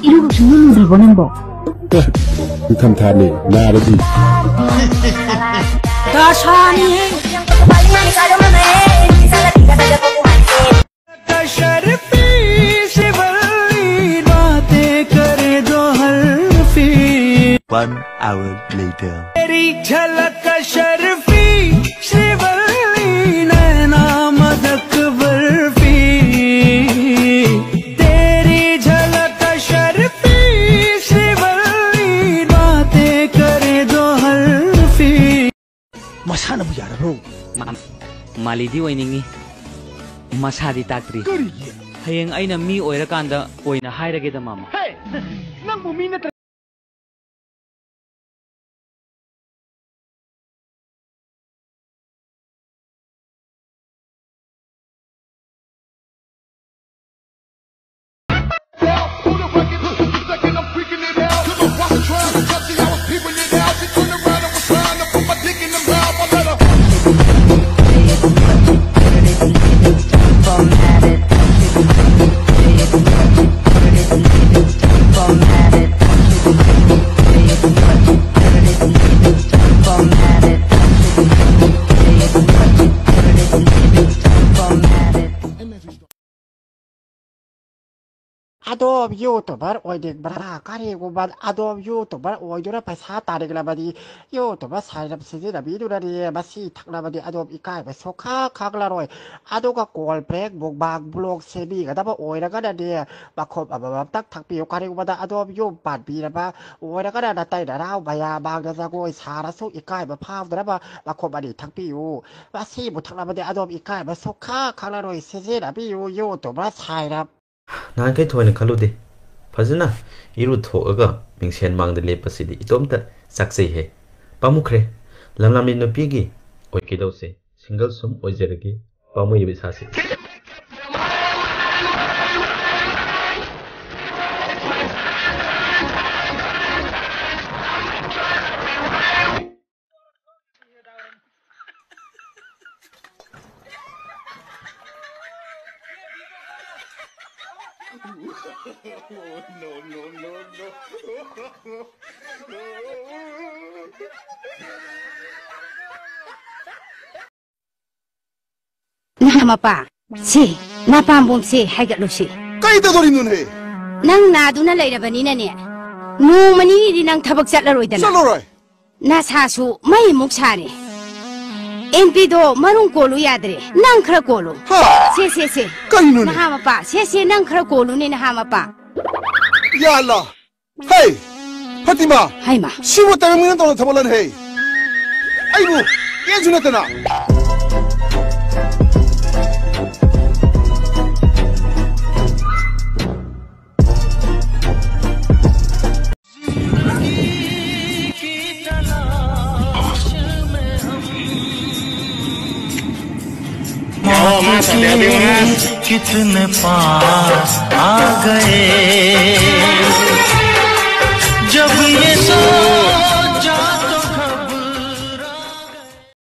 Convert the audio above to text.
이러고 죽는 놈들 보는 거. 그 감탄이 나르지. 다샤니. One hour later. तेरी झलक शर्फी श्रीवल्ली नैना मदक बर्फी तेरी झलक शर्फी श्रीवल्ली बातें करे दो हल्फी मसाना बुझारबो मालिदी ओइनिंगी मसादी ताक्त्री हयेंग अइना मी ओइरकांदा ओइना हाइरगेदा मामा हे नंबु मी नत्र Adobe YouTuber oydik bra kari gubat Adobe YouTuber oydura paisa tarik labadi YouTuber sayrap sizi labi durari basi tak labadi Adobe ikai besoka kaglaroy Adobe call break book bag blog sebi kadaba oyra kada dia bakop abab tak piu kari gubat Adobe You pat bi laba oyra kada datai darau baya bag dasa goy sarasu ikai bepav daraba bakop adi tak piu basi butak labadi Adobe ikai besoka kaglaroy sizi labi YouTuber sayrap नान कई थोने खलुदे फजना इरु थोगा मिंगसेन मांगदे लेपसिदि इतोमता सक्से है पामुखरे लमलामि नपीगी ओइकेदौसे single sum ओइजरगे पामुय बिसासे Mapa, si, napambom si, hagat lo si. Kay tadori nun he. Nang naduna layra banina niya. No mani di nang tabag sa laroy dana. Sa laroy? Nasasu, may muksari. Empido, marung kolo yadre, nang kra kolo. Ha? Si. Kay nun? Nahama pa, si, nang kra kolo ni nahama pa. Yala. Hey, Fatima. Hay ma. Siwa tayo mo nang tabalan hey. Ay mo, yan sunatan na. कितने पास आ गए जब ये